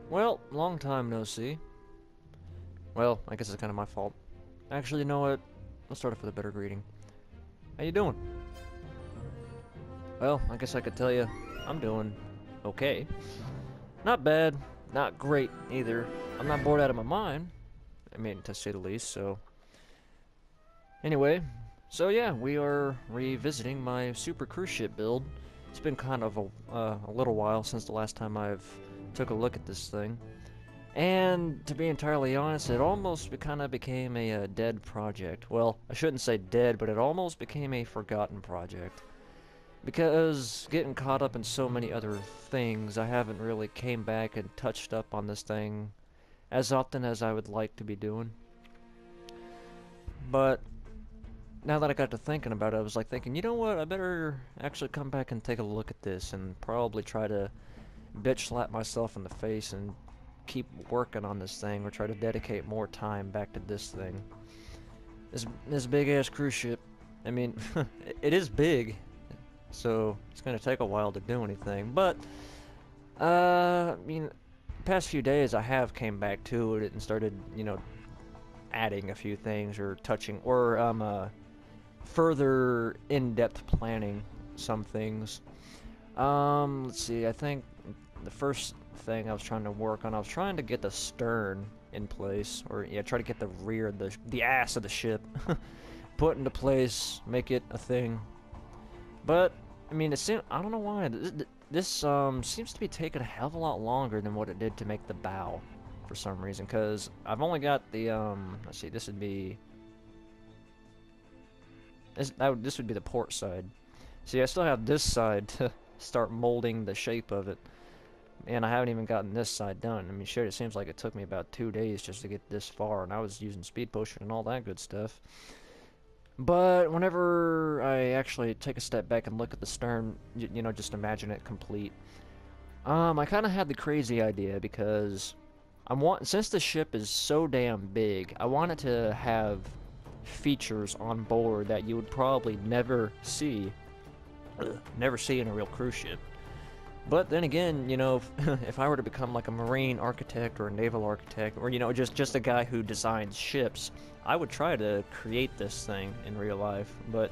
Well, long time no see. Well, I guess it's kind of my fault. Actually, you know what? Let's start off with a better greeting. How you doing? Well, I guess I could tell you, I'm doing okay. Not bad, not great either. I'm not bored out of my mind. I mean, to say the least, so... Anyway, so yeah, we are revisiting my super cruise ship build. It's been kind of a little while since the last time I've took a look at this thing. And to be entirely honest, it almost kind of became a dead project. Well, I shouldn't say dead, but it almost became a forgotten project. Because getting caught up in so many other things, I haven't really came back and touched up on this thing as often as I would like to be doing. But now that I got to thinking about it, I was like thinking, you know what, I better actually come back and take a look at this and probably try to bitch slap myself in the face and keep working on this thing or try to dedicate more time back to this thing. This big ass cruise ship, I mean, it is big, so it's gonna take a while to do anything, but I mean, past few days I have came back to it and started, you know, adding a few things or touching or further in-depth planning some things. Let's see, I think the first thing I was trying to work on, I was trying to get the stern in place, or yeah, try to get the rear, the ass of the ship put into place, make it a thing. But I mean, it seems, I don't know why this seems to be taking a hell of a lot longer than what it did to make the bow for some reason. Because I've only got the let's see, this would be this would be the port side. See, I still have this side to start molding the shape of it. And I haven't even gotten this side done. I mean, shit, it seems like it took me about 2 days just to get this far, and I was using speed potion and all that good stuff. But whenever I actually take a step back and look at the stern, you know, just imagine it complete. I kind of had the crazy idea because since the ship is so damn big, I wanted to have features on board that you would probably never see in a real cruise ship. But then again, you know, if I were to become like a marine architect or a naval architect, or, you know, just a guy who designs ships, I would try to create this thing in real life. But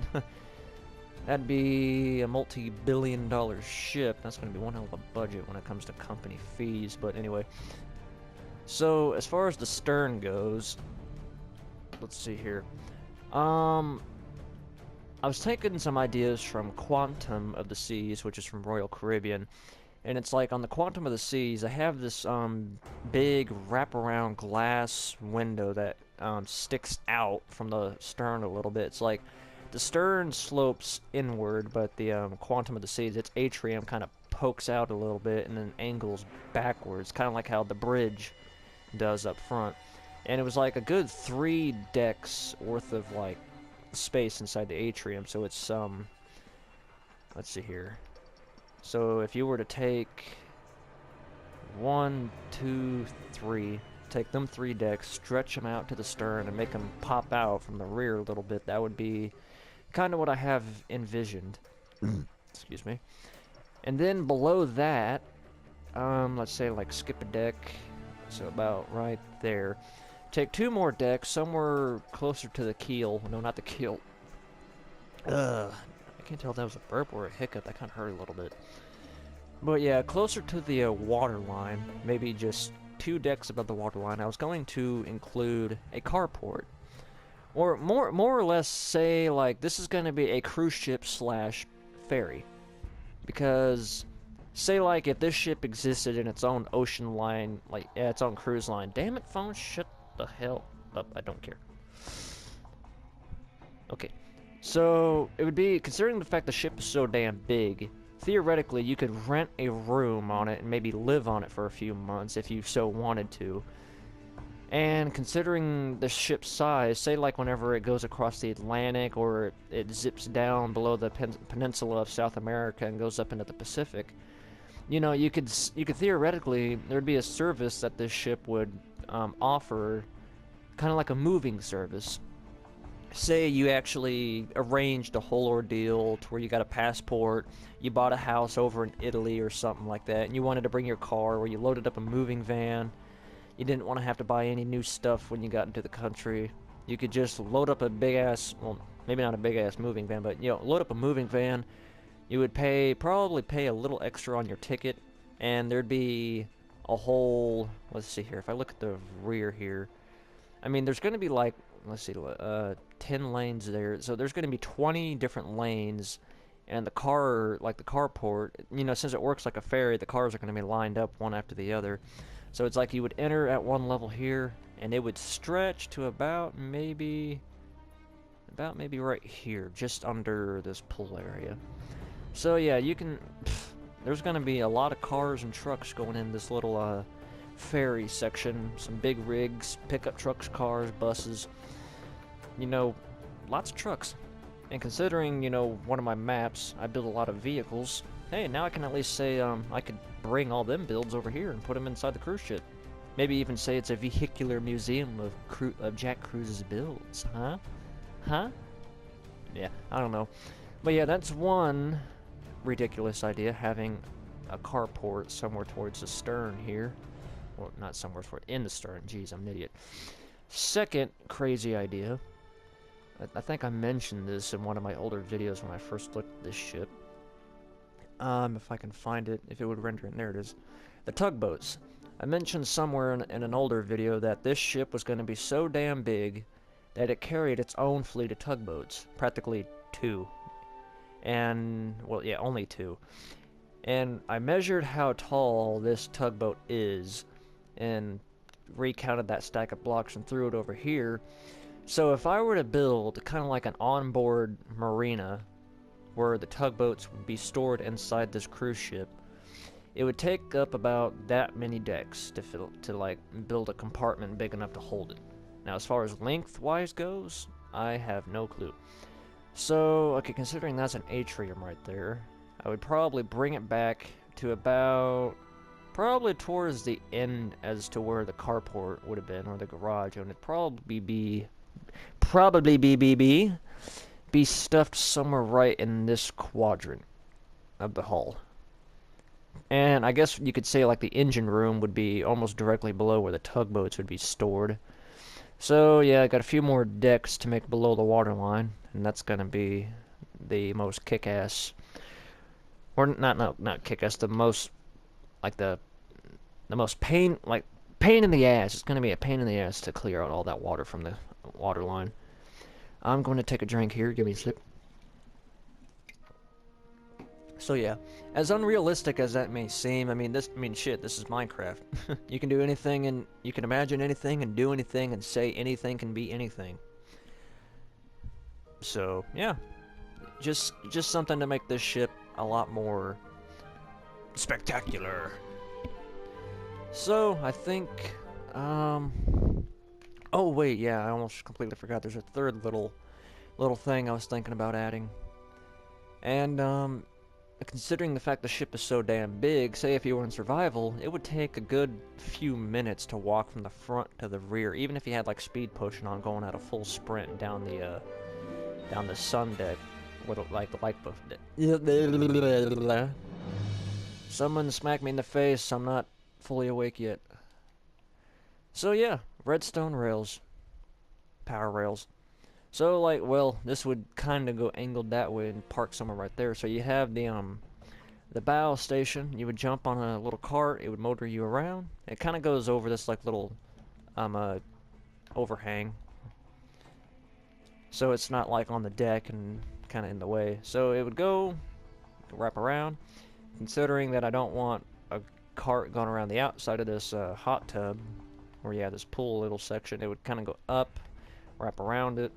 that'd be a multi-billion-dollar ship. That's going to be one hell of a budget when it comes to company fees. But anyway, so as far as the stern goes, let's see here. I was taking some ideas from Quantum of the Seas, which is from Royal Caribbean, and it's like on the Quantum of the Seas, I have this big wraparound glass window that sticks out from the stern a little bit. It's like the stern slopes inward, but the Quantum of the Seas, its atrium kind of pokes out a little bit and then angles backwards, kind of like how the bridge does up front. And it was like a good 3 decks worth of like space inside the atrium, so it's let's see here. So if you were to take 1, 2, 3, take them 3 decks, stretch them out to the stern, and make them pop out from the rear a little bit, that would be kind of what I have envisioned. Excuse me. And then below that, let's say like skip a deck, so about right there. Take 2 more decks, somewhere closer to the keel. No, not the keel. I can't tell if that was a burp or a hiccup. That kind of hurt a little bit. But yeah, closer to the water line. Maybe just 2 decks above the water line. I was going to include a carport. Or more or less say, like, this is going to be a cruise ship slash ferry. Because, say, like, if this ship existed in its own ocean line, like, yeah, its own cruise line. Damn it, phone, shut the hell up, I don't care. Okay, so it would be, considering the fact the ship is so damn big, theoretically you could rent a room on it and maybe live on it for a few months if you so wanted to. And considering the ship's size, say like whenever it goes across the Atlantic or it zips down below the peninsula of South America and goes up into the Pacific, you know, you could theoretically, there'd be a service that this ship would offer, kind of like a moving service. say you actually arranged a whole ordeal to where you got a passport, you bought a house over in Italy or something like that, and you wanted to bring your car, or you loaded up a moving van. You didn't want to have to buy any new stuff when you got into the country. You could just load up a big ass, well, maybe not a big ass moving van, but load up a moving van. You would probably pay a little extra on your ticket, and there'd be a whole, let's see here, if I look at the rear here, I mean, there's going to be like, let's see, 10 lanes there, so there's going to be 20 different lanes, and the carport, since it works like a ferry, the cars are going to be lined up one after the other. So it's like you would enter at one level here, and it would stretch to about maybe right here, just under this pool area. So yeah, there's gonna be a lot of cars and trucks going in this little ferry section. Some big rigs, pickup trucks, cars, buses. Lots of trucks. And considering, one of my maps, I build a lot of vehicles. Hey, now I can at least say, I could bring all them builds over here and put them inside the cruise ship. Maybe even say it's a vehicular museum of Jack Cruise's builds, huh? Huh? Yeah, I don't know. But yeah, that's one ridiculous idea, having a carport somewhere towards the stern here. Well, not somewhere in the stern. Jeez, I'm an idiot. Second crazy idea. I think I mentioned this in one of my older videos when I first looked at this ship. If I can find it, if it would render it, there it is. The tugboats. I mentioned somewhere in an older video that this ship was going to be so damn big that it carried its own fleet of tugboats. Practically 2. And, well, yeah, only 2. And I measured how tall this tugboat is and recounted that stack of blocks and threw it over here. So if I were to build kind of like an onboard marina where the tugboats would be stored inside this cruise ship, it would take up about that many decks to like build a compartment big enough to hold it. Now, as far as lengthwise goes, I have no clue. So, okay, considering that's an atrium right there, I would probably bring it back to about, probably towards the end as to where the carport would have been, or the garage, and it'd probably be stuffed somewhere right in this quadrant of the hull. And I guess you could say like the engine room would be almost directly below where the tugboats would be stored. So yeah, I got a few more decks to make below the waterline, and that's gonna be the most kick-ass, or not kick-ass, the most like the most pain in the ass. It's gonna be a pain in the ass to clear out all that water from the waterline. I'm going to take a drink here. Give me a sip. So yeah, as unrealistic as that may seem, shit, this is Minecraft. You can do anything, and you can imagine anything and do anything and say anything can be anything. So yeah, just something to make this ship a lot more spectacular. So I think, oh wait, yeah, I almost completely forgot. There's a third little thing I was thinking about adding. And considering the fact the ship is so damn big, say if you were in survival, it would take a good few minutes to walk from the front to the rear, even if you had like speed pushing on, going at a full sprint down the sun deck with like the light buff. Someone smacked me in the face. I'm not fully awake yet. So yeah, redstone rails, power rails. So like, well, this would kind of go angled that way and park somewhere right there. So you have the bow station. You would jump on a little cart. It would motor you around. It kind of goes over this like little overhang. So it's not like on the deck and kind of in the way. So it would go wrap around. Considering that I don't want a cart going around the outside of this hot tub, where you have this pool little section, it would kind of go up, wrap around it.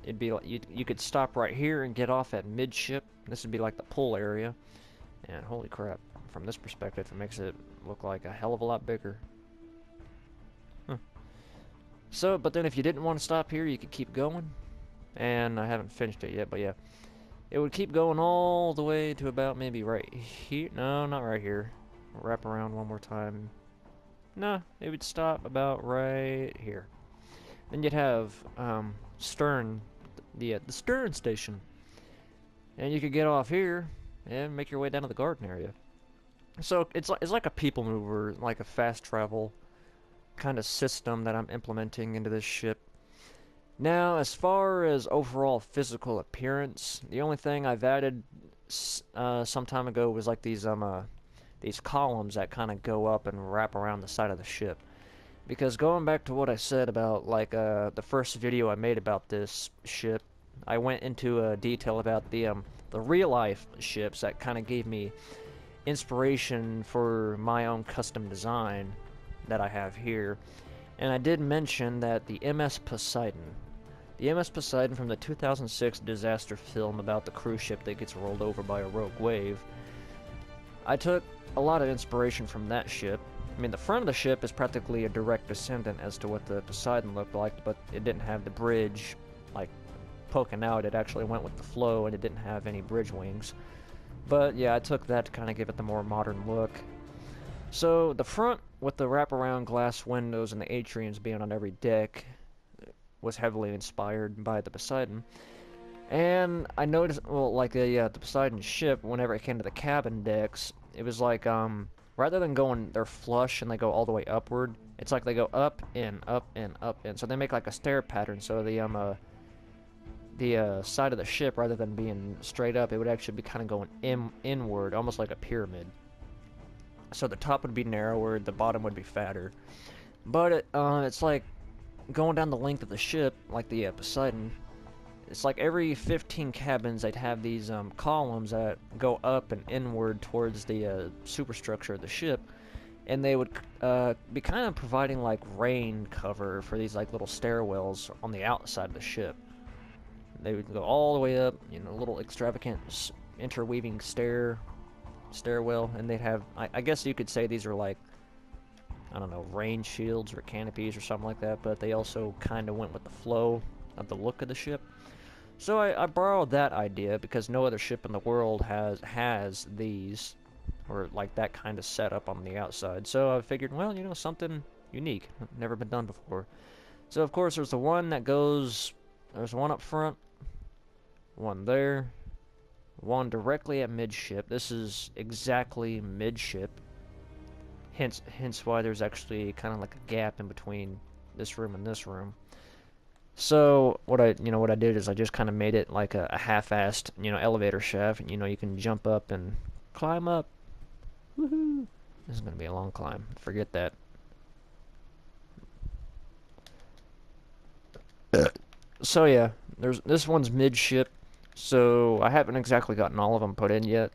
It'd be like you could stop right here and get off at midship. This would be like the pool area. And holy crap, from this perspective, it makes it look like a hell of a lot bigger. Huh. So, but then if you didn't want to stop here, you could keep going. And I haven't finished it yet, but yeah. It would keep going all the way to about maybe right here. No, not right here. Wrap around one more time. No, it would stop about right here. Then you'd have stern the stern station. And you could get off here and make your way down to the garden area. So it's like a people mover, like a fast travel kind of system that I'm implementing into this ship. Now, as far as overall physical appearance, the only thing I've added some time ago was like these columns that kind of go up and wrap around the side of the ship. Because going back to what I said about like the first video I made about this ship, I went into detail about the real life ships that kind of gave me inspiration for my own custom design that I have here. And I did mention that the MS Poseidon, from the 2006 disaster film about the cruise ship that gets rolled over by a rogue wave, I took a lot of inspiration from that ship. I mean, the front of the ship is practically a direct descendant as to what the Poseidon looked like, but it didn't have the bridge, like, poking out. It actually went with the flow, and it didn't have any bridge wings. But, yeah, I took that to kind of give it the more modern look. So, the front, with the wraparound glass windows and the atriums being on every deck, was heavily inspired by the Poseidon. And I noticed, well, like the Poseidon ship, whenever it came to the cabin decks, it was like, rather than going, they're flush and they go all the way upward, it's like they go up, in, up, in, up, in. So they make like a stair pattern, so the side of the ship, rather than being straight up, it would actually be kind of going inward, almost like a pyramid. So the top would be narrower, the bottom would be fatter. But it's like going down the length of the ship, like the Poseidon. It's like every 15 cabins, they'd have these columns that go up and inward towards the superstructure of the ship, and they would be kind of providing like rain cover for these like little stairwells on the outside of the ship. They would go all the way up, you know, little extravagant interweaving stairwell, and they'd have, I guess you could say these are like, I don't know, rain shields or canopies or something like that, but they also kind of went with the flow of the look of the ship. So I borrowed that idea because no other ship in the world has these, or like that kind of setup on the outside. So I figured, well, you know, something unique, never been done before. So of course there's the one that goes, there's one up front, one there, one directly at midship. This is exactly midship. Hence why there's actually kind of like a gap in between this room and this room. So what I did is I just kind of made it like a half-assed, you know, elevator shaft. You know, you can jump up and climb up. Woohoo! This is gonna be a long climb. Forget that. So yeah, this one's midship. So I haven't exactly gotten all of them put in yet.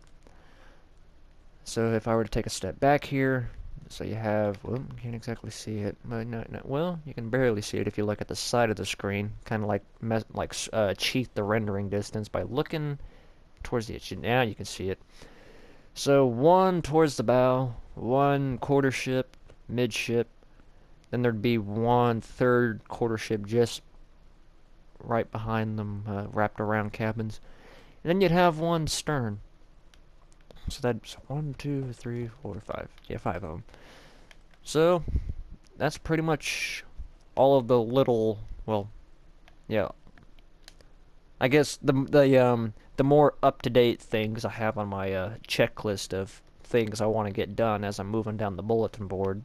So if I were to take a step back here, so you have, well, you can't exactly see it, but well, you can barely see it if you look at the side of the screen, kind of like cheat the rendering distance by looking towards the edge. Now you can see it. So one towards the bow, one quarter ship, midship, then there'd be one third quarter ship just right behind them, wrapped around cabins, and then you'd have one stern. So that's 1, 2, 3, 4, 5. Yeah, 5 of them. So that's pretty much all of the little, well, yeah. I guess the more up-to-date things I have on my checklist of things I want to get done as I'm moving down the bulletin board.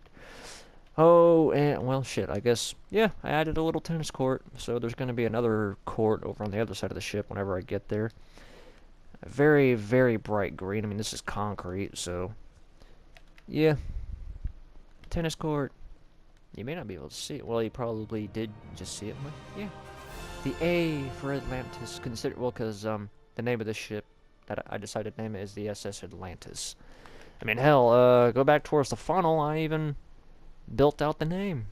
Oh, and well, shit. I guess, yeah, I added a little tennis court, so there's going to be another court over on the other side of the ship whenever I get there. Very, very bright green. I mean, this is concrete, so yeah. Tennis court. You may not be able to see it. Well, you probably did just see it, but yeah. The A for Atlantis. Consider, well, because the name of the ship that I decided to name it is the SS Atlantis. I mean, hell, go back towards the funnel. I even built out the name.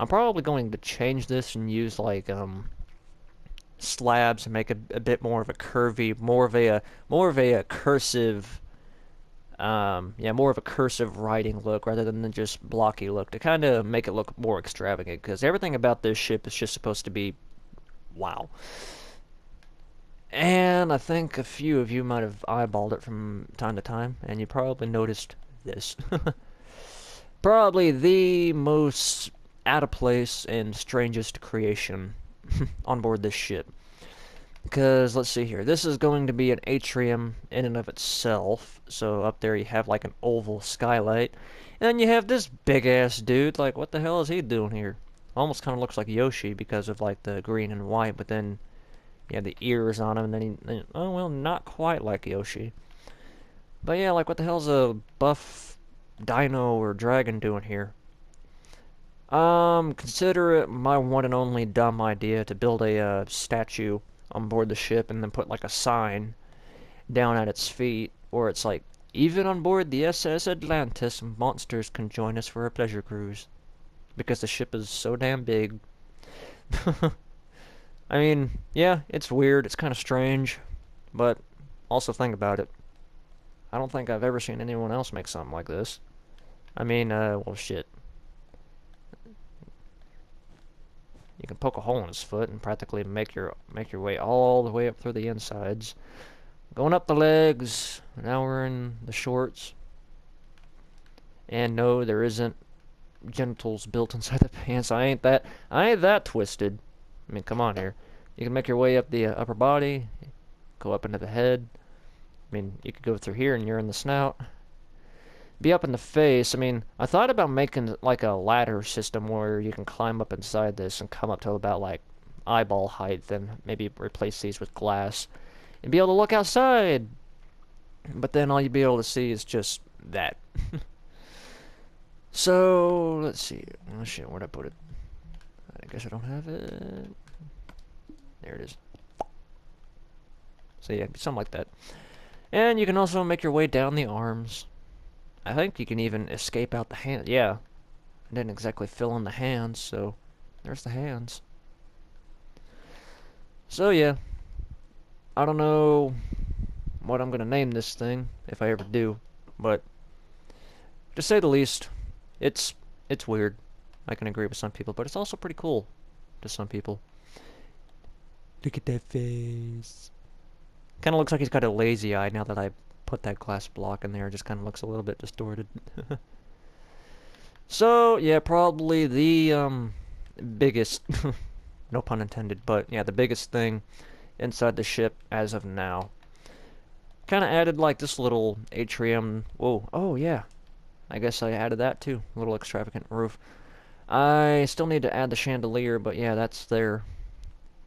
I'm probably going to change this and use like slabs and make a bit more of a curvy, more of a cursive, more of a cursive writing look rather than the just blocky look to kind of make it look more extravagant. Because everything about this ship is just supposed to be, wow. And I think a few of you might have eyeballed it from time to time, and you probably noticed this. Probably the most out of place and strangest creation on board this ship. Because, let's see here, this is going to be an atrium in and of itself. So up there you have like an oval skylight. And then you have this big-ass dude, like, what the hell is he doing here? Almost kind of looks like Yoshi because of like the green and white, but then you have the ears on him, and then oh well, not quite like Yoshi. But yeah, like what the hell's a buff dino or dragon doing here? Consider it my one and only dumb idea to build a statue on board the ship and then put like a sign down at its feet where it's like, even on board the SS Atlantis, monsters can join us for a pleasure cruise. Because the ship is so damn big. I mean, yeah, it's weird, it's kind of strange, but also think about it. I don't think I've ever seen anyone else make something like this. I mean, well, shit. You can poke a hole in his foot and practically make your way all the way up through the insides. Going up the legs. Now we're in the shorts. And no, there isn't genitals built inside the pants. I ain't that twisted. I mean, come on here. You can make your way up the upper body, go up into the head. I mean, you could go through here and you're in the snout. Be up in the face. I mean, I thought about making like a ladder system where you can climb up inside this and come up to about like eyeball height, then maybe replace these with glass and be able to look outside. But then all you'd be able to see is just that. So, let's see. Oh shit, where'd I put it? I guess I don't have it. There it is. So yeah, something like that. And you can also make your way down the arms. I think you can even escape out the hand. Yeah, I didn't exactly fill in the hands, so there's the hands. So yeah, I don't know what I'm gonna name this thing, if I ever do, but to say the least, it's weird. I can agree with some people, but it's also pretty cool to some people. Look at that face. Kind of looks like he's got a lazy eye now that I put that glass block in there. It just kind of looks a little bit distorted. So, yeah, probably the biggest, no pun intended, but yeah, the biggest thing inside the ship as of now. Kind of added like this little atrium. Whoa, oh yeah. I guess I added that too. A little extravagant roof. I still need to add the chandelier, but yeah, that's there.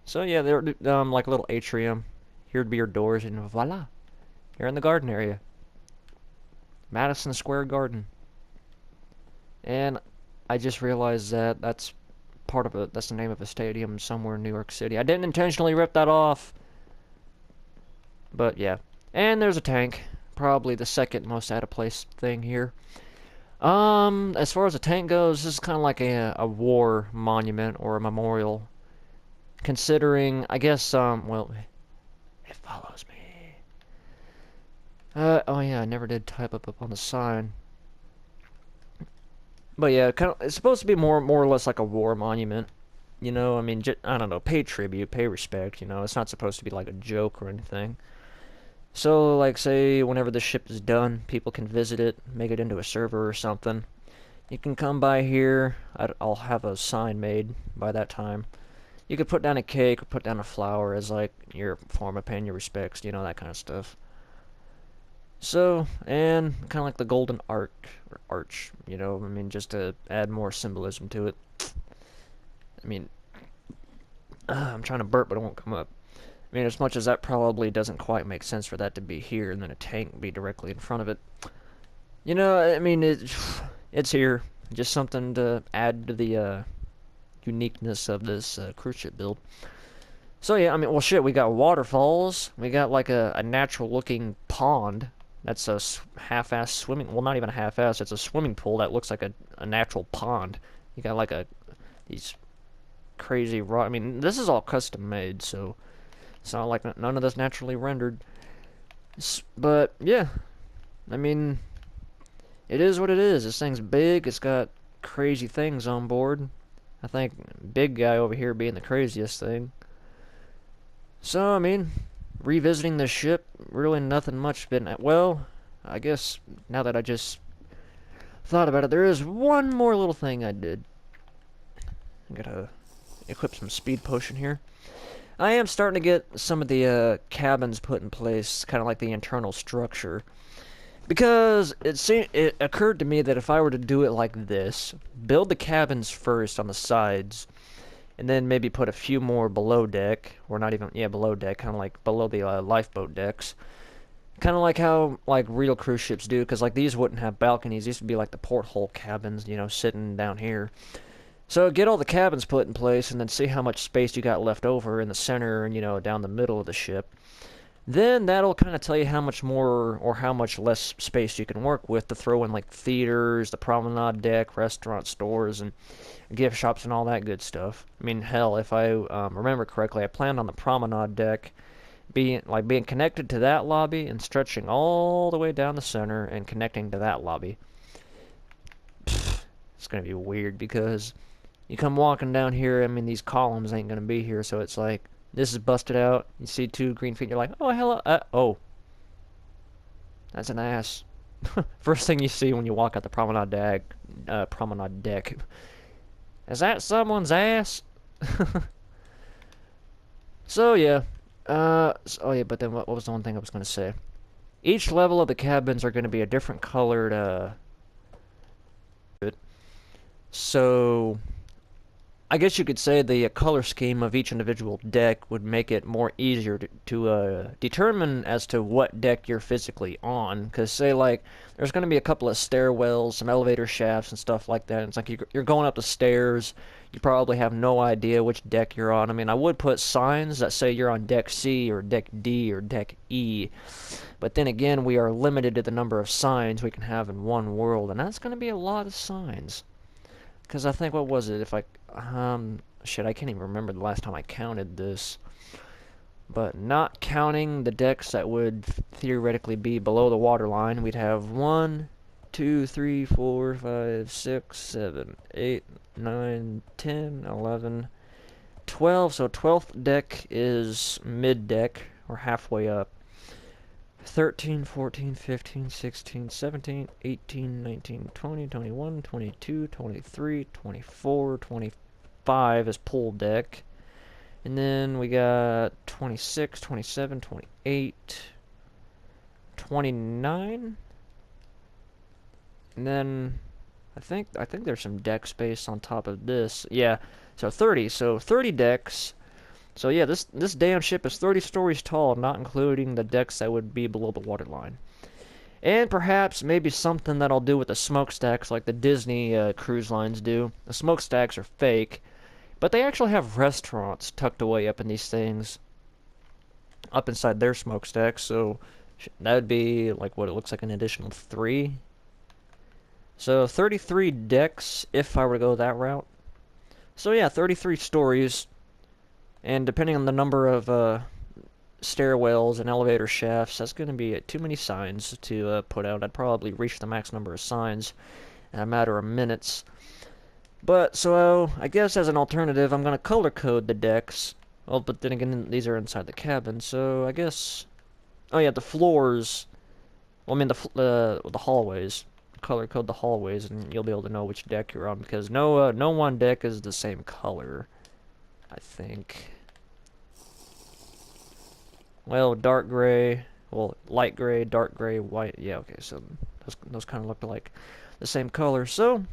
So yeah, they're like a little atrium. Here'd be your doors, and voila, you're in the garden area. Madison Square Garden. And I just realized that that's part of that's the name of a stadium somewhere in New York City. I didn't intentionally rip that off. But yeah. And there's a tank. Probably the second most out of place thing here. As far as the tank goes, this is kind of like a war monument or a memorial. Considering, I guess, well, it follows me. Oh yeah, I never did type up on the sign. But yeah, it's supposed to be more or less like a war monument. You know, I mean, I don't know, pay tribute, pay respect, you know. It's not supposed to be like a joke or anything. So, like, say, whenever the ship is done, people can visit it, make it into a server or something. You can come by here. I'll have a sign made by that time. You could put down a cake or put down a flower as, like, your form of paying your respects, you know, that kind of stuff. So, and kind of like the golden arch, you know, I mean, just to add more symbolism to it. I mean, I'm trying to burp, but it won't come up. I mean, as much as that probably doesn't quite make sense for that to be here and then a tank be directly in front of it. You know, I mean, it's here. Just something to add to the uniqueness of this cruise ship build. So yeah, I mean, well shit, we got waterfalls. We got like a natural looking pond. That's a half-ass swimming, well not even a half-ass, it's a swimming pool that looks like a natural pond. You got like these crazy rock, I mean, this is all custom made, so it's not like none of this naturally rendered. But yeah, I mean, it is what it is. This thing's big, it's got crazy things on board. I think big guy over here being the craziest thing. So, I mean, revisiting the ship, really nothing much been... Well, I guess now that I just thought about it, there is one more little thing I did. I gotta equip some speed potion here. I am starting to get some of the cabins put in place, kind of like the internal structure. Because it occurred to me that if I were to do it like this, build the cabins first on the sides, and then maybe put a few more below deck, or not even, yeah, below deck, kind of like below the lifeboat decks. Kind of like how, like, real cruise ships do, because, like, these wouldn't have balconies. These would be like the porthole cabins, you know, sitting down here. So get all the cabins put in place, and then see how much space you got left over in the center and, you know, down the middle of the ship. Then that'll kind of tell you how much more or how much less space you can work with to throw in, like, theaters, the promenade deck, restaurant, stores, and gift shops and all that good stuff. I mean, hell, if I remember correctly, I planned on the promenade deck being connected to that lobby and stretching all the way down the center and connecting to that lobby. It's gonna be weird because you come walking down here, I mean, these columns ain't gonna be here, so it's like, this is busted out, you see two green feet, you're like, oh, hello, oh. That's an ass. First thing you see when you walk out the promenade deck. Is that someone's ass? So, yeah. Oh yeah, but then what was the one thing I was going to say? Each level of the cabins are going to be a different colored, so I guess you could say the color scheme of each individual deck would make it more easier to determine as to what deck you're physically on. Because, say, like, there's going to be a couple of stairwells, some elevator shafts, and stuff like that. It's like you're going up the stairs. You probably have no idea which deck you're on. I mean, I would put signs that say you're on deck C, or deck D, or deck E. But then again, we are limited to the number of signs we can have in one world. And that's going to be a lot of signs. Because I think, what was it? If I... shit, I can't even remember the last time I counted this. But not counting the decks that would theoretically be below the waterline, we'd have 1, 2, 3, 4, 5, 6, 7, 8, 9, 10, 11, 12. So 12th deck is mid-deck, or halfway up. 13, 14, 15, 16, 17, 18, 19, 20, 21, 22, 23, 24, 25 is pool deck. And then we got 26, 27, 28, 29. And then I think there's some deck space on top of this. Yeah, so 30. So 30 decks. So yeah, this damn ship is 30 stories tall, not including the decks that would be below the waterline. And perhaps maybe something that I'll do with the smokestacks like the Disney cruise lines do. The smokestacks are fake, but they actually have restaurants tucked away up in these things, up inside their smokestacks, so that would be like what it looks like an additional 3. So 33 decks if I were to go that route. So yeah, 33 stories. And depending on the number of stairwells and elevator shafts, that's going to be too many signs to put out. I'd probably reach the max number of signs in a matter of minutes. But, so, I guess as an alternative, I'm going to color code the decks. Well, but then again, these are inside the cabin, so I guess... Oh yeah, the floors... Well, I mean, the hallways. Color code the hallways, and you'll be able to know which deck you're on, because no one deck is the same color, I think. Well, dark gray, well, light gray, dark gray, white, yeah, okay, so those kind of look like the same color, so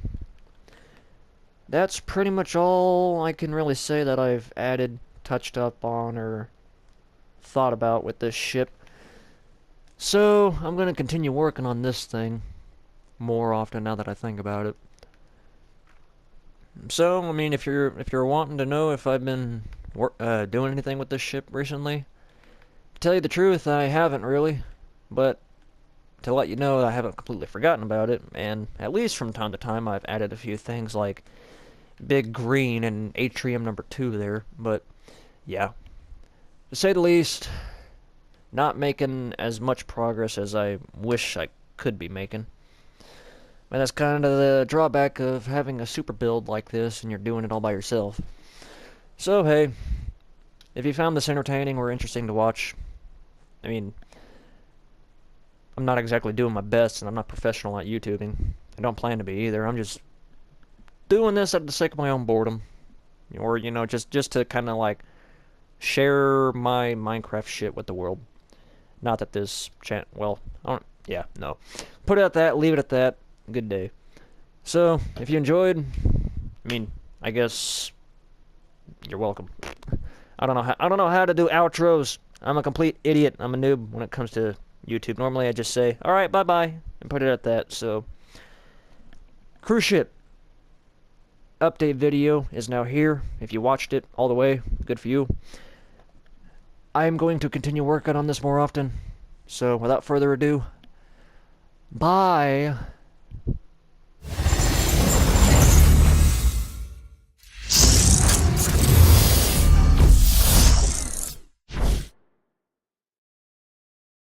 that's pretty much all I can really say that I've added, touched up on, or thought about with this ship. So, I'm going to continue working on this thing more often now that I think about it. So, I mean, if you're wanting to know if I've been doing anything with this ship recently, to tell you the truth, I haven't really, but to let you know, I haven't completely forgotten about it, and at least from time to time I've added a few things like big green and atrium number 2 there, but yeah, to say the least, not making as much progress as I wish I could be making. And that's kind of the drawback of having a super build like this and you're doing it all by yourself. So hey, if you found this entertaining or interesting to watch, I mean, I'm not exactly doing my best and I'm not professional at YouTubing. I don't plan to be either. I'm just doing this at the sake of my own boredom. or you know, just to kind of like share my Minecraft shit with the world. Not that this well, I don't, yeah, no. Put it at that, leave it at that. Good day. So, if you enjoyed, I mean, I guess you're welcome. I don't know how to do outros. I'm a complete idiot. I'm a noob when it comes to YouTube. Normally I just say, "All right, bye-bye," and put it at that. So, cruise ship update video is now here. If you watched it all the way, good for you. I am going to continue working on this more often. So, without further ado, bye.